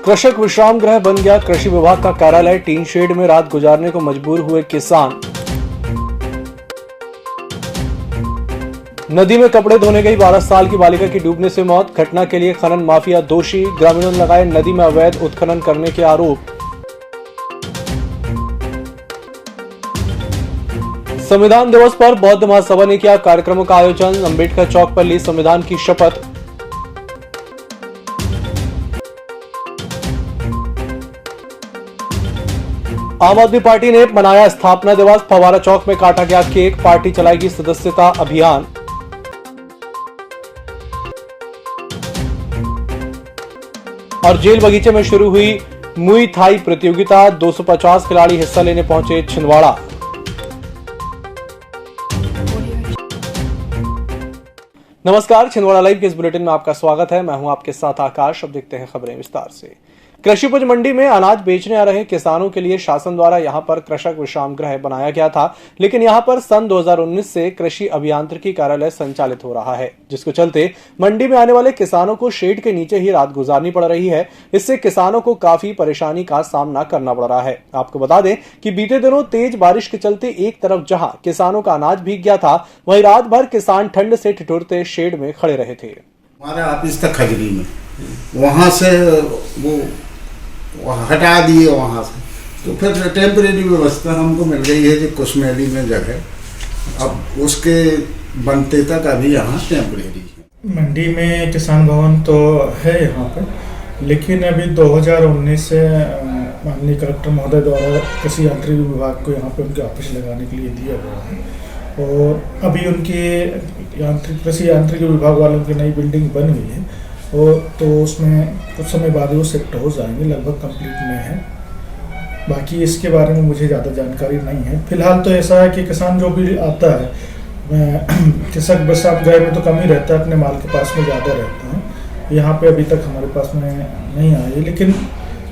कृषक विश्राम गृह बन गया कृषि विभाग का कार्यालय। टीन शेड में रात गुजारने को मजबूर हुए किसान। नदी में कपड़े धोने गई 12 साल की बालिका की डूबने से मौत। घटना के लिए खनन माफिया दोषी। ग्रामीणों ने लगाए नदी में अवैध उत्खनन करने के आरोप। संविधान दिवस पर बौद्ध महासभा ने किया कार्यक्रमों का आयोजन। अंबेडकर चौक पर ली संविधान की शपथ। आम आदमी पार्टी ने मनाया स्थापना दिवस। फव्वारा चौक में काटा गया केक। पार्टी चलाएगी सदस्यता अभियान। और जेल बगीचे में शुरू हुई मुई थाई प्रतियोगिता। 250 खिलाड़ी हिस्सा लेने पहुंचे छिंदवाड़ा। नमस्कार, छिंदवाड़ा लाइव के इस बुलेटिन में आपका स्वागत है। मैं हूं आपके साथ आकाश। अब देखते हैं खबरें विस्तार से। कृषि उपज मंडी में अनाज बेचने आ रहे किसानों के लिए शासन द्वारा यहां पर कृषक विश्राम गृह बनाया गया था, लेकिन यहां पर सन 2019 से कृषि अभियांत्रिकी कार्यालय संचालित हो रहा है, जिसके चलते मंडी में आने वाले किसानों को शेड के नीचे ही रात गुजारनी पड़ रही है। इससे किसानों को काफी परेशानी का सामना करना पड़ रहा है। आपको बता दें कि बीते दिनों तेज बारिश के चलते एक तरफ जहां किसानों का अनाज भीग गया था, वहीं रात भर किसान ठंड से ठिठुरते शेड में खड़े रहे थे। हमारा ऑफिस था खजरी में, वहाँ से वो हटा दिए वहाँ से, तो फिर टेम्परेरी व्यवस्था हमको मिल गई है जो कुशमेली में जगह, अब उसके बनते तक अभी यहाँ टेम्परेरी है। मंडी में किसान भवन तो है यहाँ पे, लेकिन अभी 2019 से माननीय कलेक्टर महोदय द्वारा कृषि यांत्रिक विभाग को यहाँ पे उनके ऑफिस लगाने के लिए दिया गया है, और अभी उनकी कृषि यांत्रिक विभाग वालों की नई बिल्डिंग बन गई है, और तो उसमें कुछ समय बाद वो शिफ्ट हो जाएंगे, लगभग कंप्लीट में है। बाकी इसके बारे में मुझे ज़्यादा जानकारी नहीं है। फिलहाल तो ऐसा है कि किसान जो भी आता है, कृषक विश्राम गृह में तो कम ही रहता है, अपने माल के पास में ज़्यादा रहता है। यहाँ पे अभी तक हमारे पास में नहीं आए, लेकिन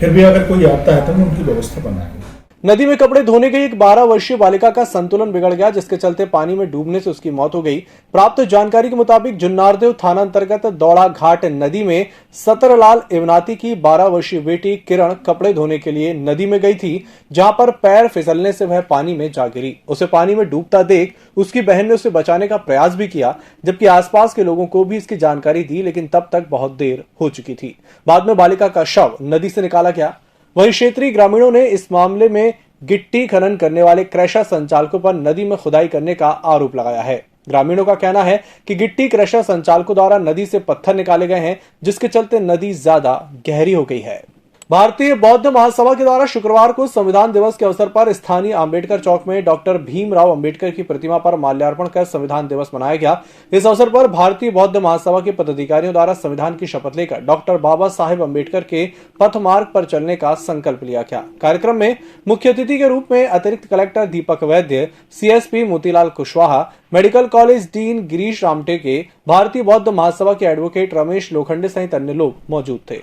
फिर भी अगर कोई आता है तो हम उनकी व्यवस्था बनाएंगे। नदी में कपड़े धोने गई एक 12 वर्षीय बालिका का संतुलन बिगड़ गया, जिसके चलते पानी में डूबने से उसकी मौत हो गई। प्राप्त जानकारी के मुताबिक जुन्नारदेव थाना अंतर्गत दौड़ा घाट नदी में सतरलाल एवनाती की 12 वर्षीय बेटी किरण कपड़े धोने के लिए नदी में गई थी, जहां पर पैर फिसलने से वह पानी में जा गिरी। उसे पानी में डूबता देख उसकी बहन ने उसे बचाने का प्रयास भी किया, जबकि आसपास के लोगों को भी इसकी जानकारी दी, लेकिन तब तक बहुत देर हो चुकी थी। बाद में बालिका का शव नदी से निकाला गया। वहीं क्षेत्रीय ग्रामीणों ने इस मामले में गिट्टी खनन करने वाले क्रशर संचालकों पर नदी में खुदाई करने का आरोप लगाया है। ग्रामीणों का कहना है कि गिट्टी क्रशर संचालकों द्वारा नदी से पत्थर निकाले गए हैं, जिसके चलते नदी ज्यादा गहरी हो गई है। भारतीय बौद्ध महासभा के द्वारा शुक्रवार को संविधान दिवस के अवसर पर स्थानीय अंबेडकर चौक में डॉक्टर भीमराव अंबेडकर की प्रतिमा पर माल्यार्पण कर संविधान दिवस मनाया गया। इस अवसर पर भारतीय बौद्ध महासभा के पदाधिकारियों द्वारा संविधान की शपथ लेकर डॉक्टर बाबा साहेब अंबेडकर के पथ मार्ग पर चलने का संकल्प लिया गया। कार्यक्रम में मुख्य अतिथि के रूप में अतिरिक्त कलेक्टर दीपक वैद्य, CSP Motilal Kushwaha, medical college dean Girish Ramteke, भारतीय बौद्ध महासभा के एडवोकेट रमेश लोखंडे सहित अन्य लोग मौजूद थे।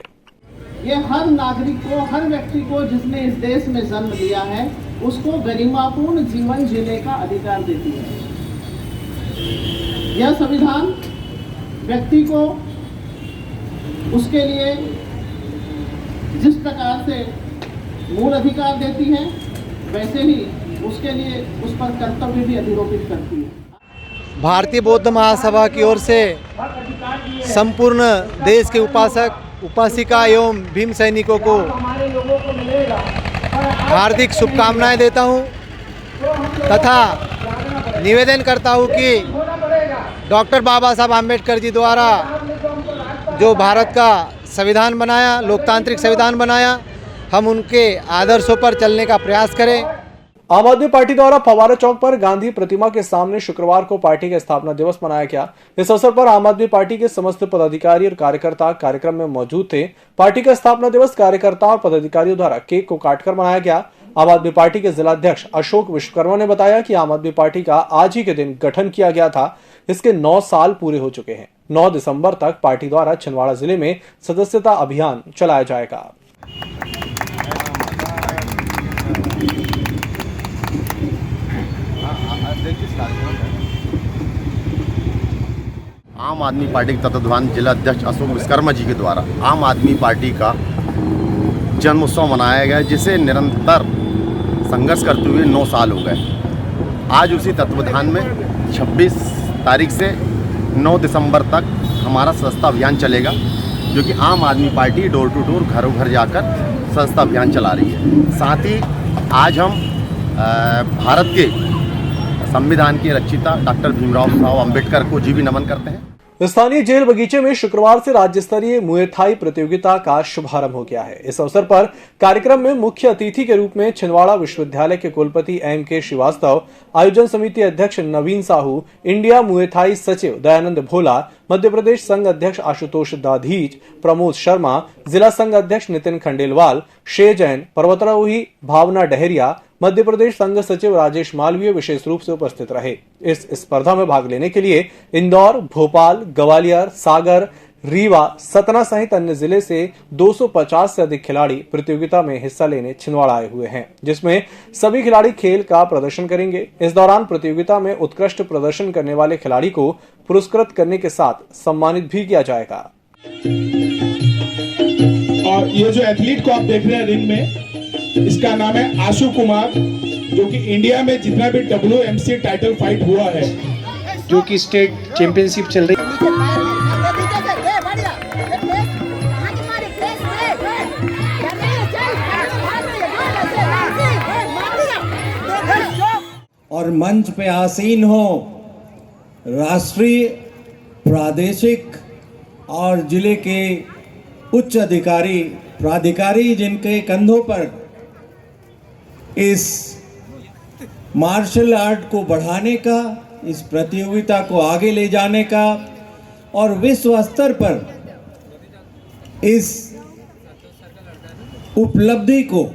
ये हर नागरिक को, हर व्यक्ति को जिसने इस देश में जन्म लिया है, उसको गरिमापूर्ण जीवन जीने का अधिकार देती है। यह संविधान व्यक्ति को उसके लिए जिस प्रकार से मूल अधिकार देती है, वैसे ही उसके लिए उस पर कर्तव्य भी अधिरोपित करती है। भारतीय बौद्ध महासभा की ओर से संपूर्ण देश के उपासक उपासिका एवं भीम सैनिकों को हार्दिक शुभकामनाएं देता हूं, तथा निवेदन करता हूं कि डॉक्टर बाबा साहब आम्बेडकर जी द्वारा जो भारत का संविधान बनाया, लोकतांत्रिक संविधान बनाया, हम उनके आदर्शों पर चलने का प्रयास करें। आम आदमी पार्टी द्वारा फव्वारा चौक पर गांधी प्रतिमा के सामने शुक्रवार को पार्टी का स्थापना दिवस मनाया गया। इस अवसर पर आम आदमी पार्टी के समस्त पदाधिकारी और कार्यकर्ता कार्यक्रम में मौजूद थे। पार्टी का स्थापना दिवस कार्यकर्ताओं और पदाधिकारियों द्वारा केक को काटकर मनाया गया। आम आदमी पार्टी के जिलाध्यक्ष अशोक विश्वकर्मा ने बताया कि आम आदमी पार्टी का आज ही के दिन गठन किया गया था। इसके 9 साल पूरे हो चुके हैं। 9 दिसंबर तक पार्टी द्वारा छिंदवाड़ा जिले में सदस्यता अभियान चलाया जाएगा। आम आदमी पार्टी के तत्वाधान जिला अध्यक्ष अशोक विश्वकर्मा जी के द्वारा आम आदमी पार्टी का जन्म उत्सव मनाया गया, जिसे निरंतर संघर्ष करते हुए 9 साल हो गए। आज उसी तत्वावधान में 26 तारीख से 9 दिसंबर तक हमारा सदस्यता अभियान चलेगा, जो कि आम आदमी पार्टी डोर टू डोर घरों घर जाकर सदस्यता अभियान चला रही है। साथ ही आज हम भारत के संविधान के रचयिता डॉक्टर भीमराव साहब अम्बेडकर को जी भी नमन करते हैं। स्थानीय जेल बगीचे में शुक्रवार से राज्य स्तरीय मुए थाई प्रतियोगिता का शुभारंभ हो गया है। इस अवसर पर कार्यक्रम में मुख्य अतिथि के रूप में छिंदवाड़ा विश्वविद्यालय के कुलपति M.K. श्रीवास्तव, आयोजन समिति अध्यक्ष नवीन साहू, इंडिया मुए थाई सचिव दयानंद भोला, मध्य प्रदेश संघ अध्यक्ष आशुतोष दाधीच, प्रमोद शर्मा, जिला संघ अध्यक्ष नितिन खंडेलवाल, शेर जैन, पर्वतारोही भावना डहरिया, मध्य प्रदेश संघ सचिव राजेश मालवीय विशेष रूप से उपस्थित रहे। इस स्पर्धा में भाग लेने के लिए इंदौर, भोपाल, ग्वालियर, सागर, रीवा, सतना सहित अन्य जिले से 250 से अधिक खिलाड़ी प्रतियोगिता में हिस्सा लेने छिंदवाड़ा आए हुए हैं, जिसमें सभी खिलाड़ी खेल का प्रदर्शन करेंगे। इस दौरान प्रतियोगिता में उत्कृष्ट प्रदर्शन करने वाले खिलाड़ी को पुरस्कृत करने के साथ सम्मानित भी किया जाएगा। और ये जो एथलीट को आप देख रहे हैं रिंग में, इसका नाम है आशु कुमार, जो कि इंडिया में जितना भी WMC टाइटल फाइट हुआ है, जो कि स्टेट चैंपियनशिप चल रही है, और मंच पे आसीन हो राष्ट्रीय, प्रादेशिक और जिले के उच्च अधिकारी, प्राधिकारी, जिनके कंधों पर इस मार्शल आर्ट को बढ़ाने का, इस प्रतियोगिता को आगे ले जाने का और विश्व स्तर पर इस उपलब्धि को,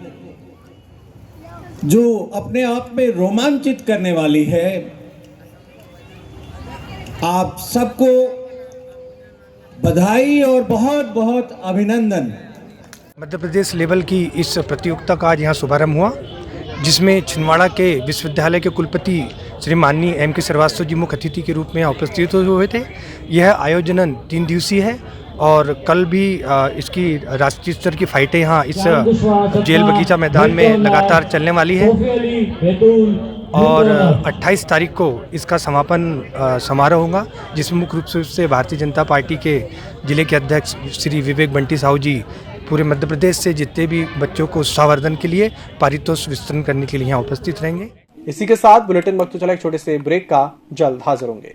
जो अपने आप में रोमांचित करने वाली है, आप सबको बधाई और बहुत बहुत अभिनंदन। मध्य प्रदेश लेवल की इस प्रतियोगिता का आज यहाँ शुभारंभ हुआ, जिसमें छिंदवाड़ा के विश्वविद्यालय के कुलपति श्री माननीय M.K. श्रीवास्तव जी मुख्य अतिथि के रूप में यहाँ उपस्थित हुए थे। यह आयोजन 3 दिवसीय है और कल भी इसकी राष्ट्रीय स्तर की फाइटें यहाँ इस जेल बगीचा मैदान में लगातार चलने वाली है और 28 तारीख को इसका समापन समारोह होगा, जिसमें मुख्य रूप से भारतीय जनता पार्टी के जिले के अध्यक्ष श्री विवेक बंटी साहू जी पूरे मध्य प्रदेश से जितने भी बच्चों को उत्साहवर्धन के लिए पारितोषिक वितरण करने के लिए यहाँ उपस्थित रहेंगे। इसी के साथ बुलेटिन वक्त चला एक छोटे से ब्रेक का, जल्द हाजिर होंगे।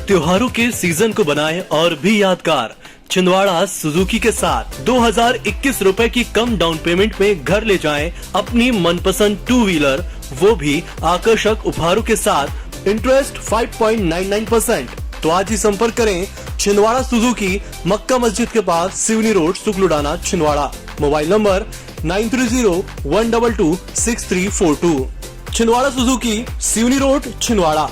त्योहारों के सीजन को बनाएं और भी यादगार। छिंदवाड़ा सुजुकी के साथ 2021 रुपए की कम डाउन पेमेंट में घर ले जाएं अपनी मनपसंद 2 व्हीलर, वो भी आकर्षक उपहारों के साथ। इंटरेस्ट 5.99%। तो आज ही संपर्क करें छिंदवाड़ा सुजुकी, मक्का मस्जिद के पास, Seoni road, Sukludana, Chhindwara. Mobile number 9301226342। Chhindwara Suzuki, Seoni road, Chhindwara.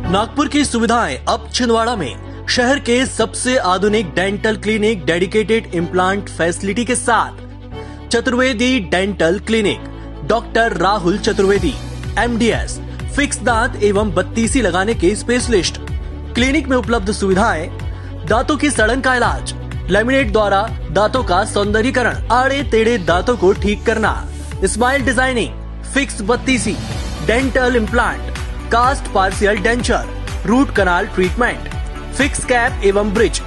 Nagpur की सुविधाएं अब छिंदवाड़ा में। शहर के सबसे आधुनिक dental clinic, dedicated implant facility के साथ। Chaturvedi dental clinic, doctor Rahul Chaturvedi, MDS, fix दांत एवं बत्तीसी लगाने के स्पेशलिस्ट। क्लिनिक में उपलब्ध सुविधाएं: दांतों की सड़न का इलाज, लैमिनेट द्वारा दांतों का सौंदर्यीकरण, आड़े टेढ़े दांतों को ठीक करना, स्माइल डिजाइनिंग, फिक्स बत्तीसी, dental implant, cast partial denture, root canal treatment, fix cap एवं ब्रिज,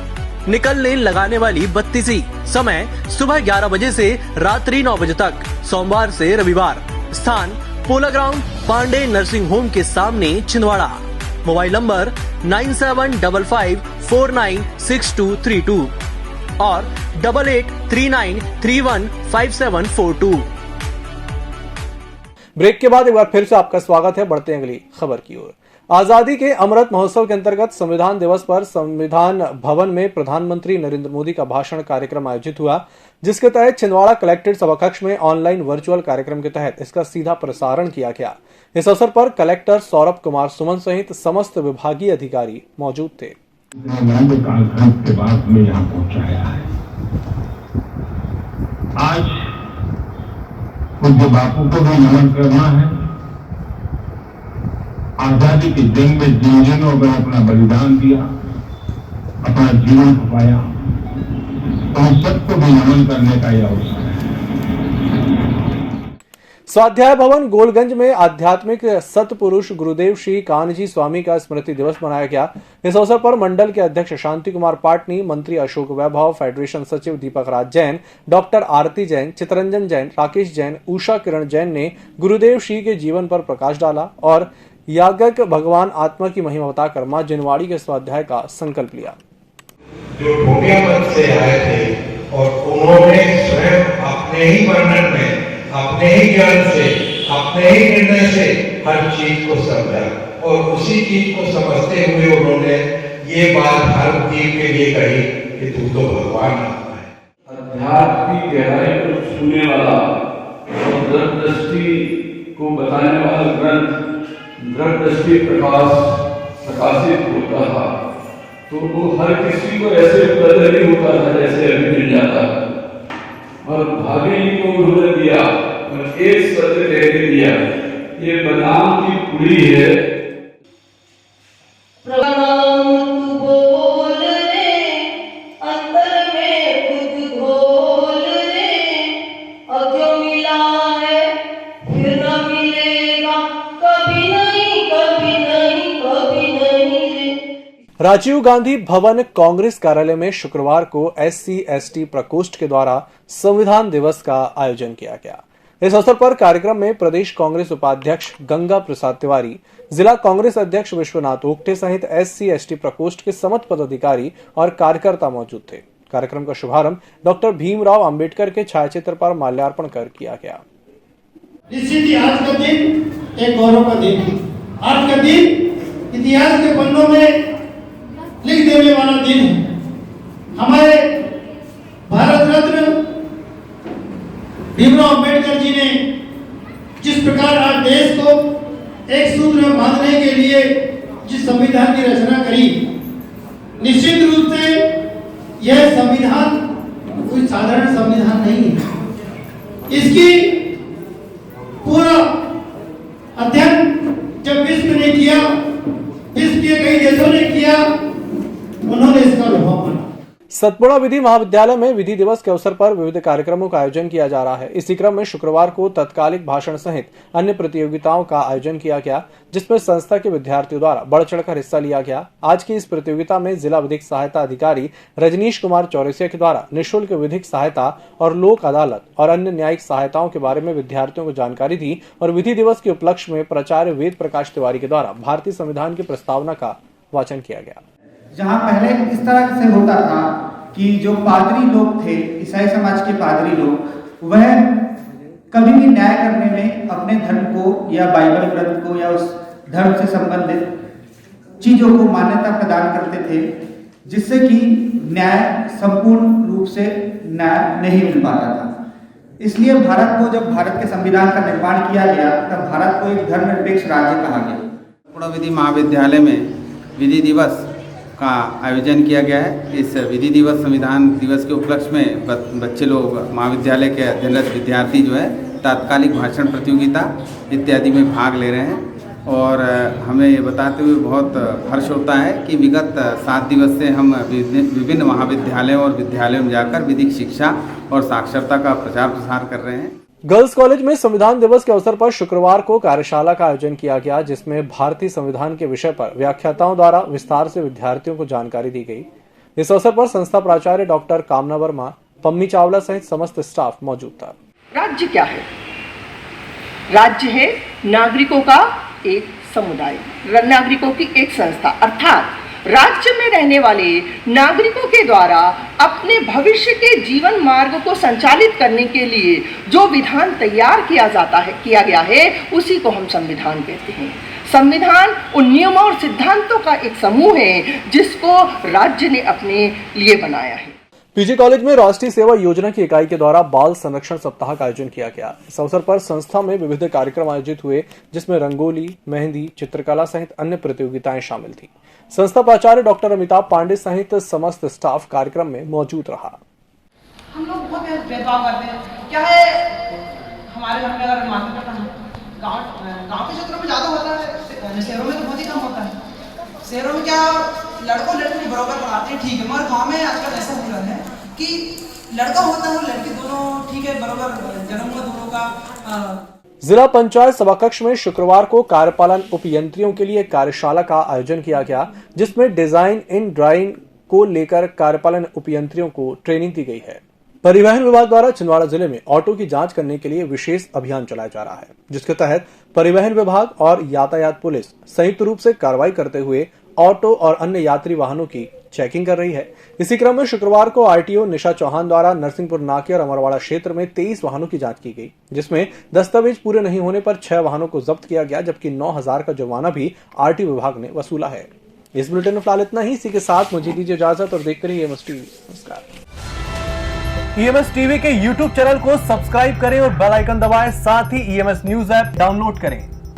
निकल लेन लगाने वाली बत्तीसी। समय सुबह 11 बजे से रात्रि 9 बजे तक, सोमवार से रविवार। स्थान पोला ग्राउंड पांडे नर्सिंग होम के सामने छिंदवाड़ा। मोबाइल नंबर 9755496232 और 8839315742। ब्रेक के बाद एक बार फिर से आपका स्वागत है। बढ़ते हैं अगली खबर की ओर। आजादी के अमृत महोत्सव के अंतर्गत संविधान दिवस पर संविधान भवन में प्रधानमंत्री नरेंद्र मोदी का भाषण कार्यक्रम आयोजित हुआ, जिसके तहत छिंदवाड़ा कलेक्ट्रेट सभाकक्ष में ऑनलाइन वर्चुअल कार्यक्रम के तहत इसका सीधा प्रसारण किया गया। इस अवसर पर कलेक्टर सौरभ कुमार सुमन सहित समस्त विभागीय अधिकारी मौजूद थे। कालखंड के बाद हमें यहाँ पहुंचाया है। आज पूज्य बापू को भी नमन करना है। आजादी की जंग में जिन जिनों ने अपना बलिदान दिया, अपना जीवन खपाया, उन सबको भी नमन करने का यह अवसर है। स्वाध्याय भवन गोलगंज में आध्यात्मिक सतपुरुष गुरुदेव श्री कान्हजी स्वामी का स्मृति दिवस मनाया गया। इस अवसर पर मंडल के अध्यक्ष शांति कुमार पाटनी, मंत्री अशोक वैभव, फेडरेशन सचिव दीपक राज जैन, डॉक्टर आरती जैन, चितरंजन जैन, राकेश जैन, उषा किरण जैन ने गुरुदेव श्री के जीवन पर प्रकाश डाला और यागक भगवान आत्मा की महिमा बताकर मां जिनवाड़ी के स्वाध्याय का संकल्प लिया। जो ढोटियापंथ से आए थे और उन्होंने स्वयं अपने ही वर्णन में, अपने ही ज्ञान से, अपने ही निर्णय से हर चीज को समझा और उसी चीज को समझते हुए उन्होंने ये बात हर जीव के लिए कही कि तू तो भगवान है। अध्यात्म की गहराई को छूने वाला और दृष्टि को बताने वाला ग्रंथ दृष्टि प्रकाशित होता था, तो वो हर किसी को ऐसे उपलब्ध नहीं होता था जैसे अभी मिल जाता है। और भाभी को उन्होंने दिया और एक सत्य कह के दिया, ये बादाम की पुड़ी है। राजीव गांधी भवन कांग्रेस कार्यालय में शुक्रवार को SC/ST प्रकोष्ठ के द्वारा संविधान दिवस का आयोजन किया गया। इस अवसर पर कार्यक्रम में प्रदेश कांग्रेस उपाध्यक्ष गंगा प्रसाद तिवारी, जिला कांग्रेस अध्यक्ष विश्वनाथ ओगटे सहित SC/ST प्रकोष्ठ के समस्त पदाधिकारी और कार्यकर्ता मौजूद थे। कार्यक्रम का शुभारंभ डॉक्टर भीमराव अंबेडकर के छायाचित्र पर माल्यार्पण कर किया गया। निश्चित ही आज का दिन एक गौरव का दिन है। आज का दिन इतिहास के पन्नों में लिख देने वाला दिन है। हमारे भारत रत्न भीमराव अंबेडकर जी ने जिस प्रकार आज देश को एक सूत्र में बांधने के लिए जिस संविधान की रचना करी, निश्चित रूप से यह संविधान कोई साधारण संविधान नहीं है। इसकी पूरा अध्ययन जब विश्व ने किया, विश्व के कई देशों ने किया, उन्होंने इसका अनुभव माना। सतपुड़ा विधि महाविद्यालय में विधि दिवस के अवसर पर विविध कार्यक्रमों का आयोजन किया जा रहा है। इसी क्रम में शुक्रवार को तत्कालिक भाषण सहित अन्य प्रतियोगिताओं का आयोजन किया गया, जिसमें संस्था के विद्यार्थियों द्वारा बढ़ चढ़कर हिस्सा लिया गया। आज की इस प्रतियोगिता में जिला विधिक सहायता अधिकारी रजनीश कुमार चौरसिया के द्वारा निःशुल्क विधिक सहायता और लोक अदालत और अन्य न्यायिक सहायताओं के बारे में विद्यार्थियों को जानकारी दी और विधि दिवस के उपलक्ष्य में प्राचार्य वेद प्रकाश तिवारी के द्वारा भारतीय संविधान की प्रस्तावना का वाचन किया गया। जहाँ पहले इस तरह से होता था कि जो पादरी लोग थे, ईसाई समाज के पादरी लोग, वह कभी भी न्याय करने में अपने धर्म को या बाइबल ग्रंथ को या उस धर्म से संबंधित चीजों को मान्यता प्रदान करते थे, जिससे कि न्याय संपूर्ण रूप से न्याय नहीं मिल पाता था। इसलिए भारत को जब भारत के संविधान का निर्माण किया गया, तब भारत को एक धर्मनिरपेक्ष राज्य कहा गया। सतपुड़ा विधि महाविद्यालय में विधि दिवस का आयोजन किया गया है। इस विधि दिवस संविधान दिवस के उपलक्ष्य में बच्चे लोग, महाविद्यालय के अध्ययनरत विद्यार्थी जो है तात्कालिक भाषण प्रतियोगिता इत्यादि में भाग ले रहे हैं। और हमें ये बताते हुए बहुत हर्ष होता है कि विगत 7 दिवस से हम विभिन्न महाविद्यालयों और विद्यालयों में जाकर विधिक शिक्षा और साक्षरता का प्रचार प्रसार कर रहे हैं। गर्ल्स कॉलेज में संविधान दिवस के अवसर पर शुक्रवार को कार्यशाला का आयोजन किया गया, जिसमें भारतीय संविधान के विषय पर व्याख्याताओं द्वारा विस्तार से विद्यार्थियों को जानकारी दी गई। इस अवसर पर संस्था प्राचार्य डॉक्टर कामना वर्मा, पम्मी चावला सहित समस्त स्टाफ मौजूद था। राज्य क्या है? राज्य है नागरिकों का एक समुदाय, नागरिकों की एक संस्था, अर्थात राज्य में रहने वाले नागरिकों के द्वारा अपने भविष्य के जीवन मार्ग को संचालित करने के लिए जो विधान तैयार किया गया है उसी को हम संविधान कहते हैं। संविधान उन नियमों और सिद्धांतों का एक समूह है जिसको राज्य ने अपने लिए बनाया है। पीजी कॉलेज में राष्ट्रीय सेवा योजना की इकाई के द्वारा बाल संरक्षण सप्ताह का आयोजन किया गया। इस अवसर पर संस्था में विविध कार्यक्रम आयोजित हुए जिसमें रंगोली, मेहंदी, चित्रकला सहित अन्य प्रतियोगिताएं शामिल थी। संस्था प्राचार्य डॉक्टर अमिताभ पांडे सहित समस्त स्टाफ कार्यक्रम में मौजूद रहा। हम लोग बहुत भेदभाव करते हैं, क्या है हमारे घर में अगर माता पिता गाँव के क्षेत्रों में ज्यादा होता है, शहरों में तो बहुत ही कम होता है। शहरों में क्या लड़कों लड़की बराबर पढ़ाते हैं, ठीक है, मगर गांव में आजकल ऐसा हो रहा है कि लड़का होता है और लड़की दोनों ठीक है, बराबर जन्म हुआ दोनों का। जिला पंचायत सभाकक्ष में शुक्रवार को कार्यपालन उपयंत्रियों के लिए कार्यशाला का आयोजन किया गया जिसमें डिजाइन इन ड्राइंग को लेकर कार्यपालन उपयंत्रियों को ट्रेनिंग दी गई है। परिवहन विभाग द्वारा छिंदवाड़ा जिले में ऑटो की जांच करने के लिए विशेष अभियान चलाया जा रहा है जिसके तहत परिवहन विभाग और यातायात पुलिस संयुक्त रूप से कार्रवाई करते हुए ऑटो और अन्य यात्री वाहनों की चेकिंग कर रही है। इसी क्रम में शुक्रवार को आरटीओ निशा चौहान द्वारा नरसिंहपुर नाके और अमरवाड़ा क्षेत्र में 23 वाहनों की जांच की गई जिसमें दस्तावेज पूरे नहीं होने पर 6 वाहनों को जब्त किया गया जबकि 9,000 का जुर्माना भी आरटीओ विभाग ने वसूला है। इस बुलेटिन में फिलहाल इतना ही। इसी के साथ मुझे दीजिए इजाजत और देखते रहिए ईएमएस टीवी। नमस्कार। ईएमएस टीवी के यूट्यूब चैनल को सब्सक्राइब करें और बेल आइकन दबाएं, साथ ही ईएमएस न्यूज ऐप डाउनलोड करें।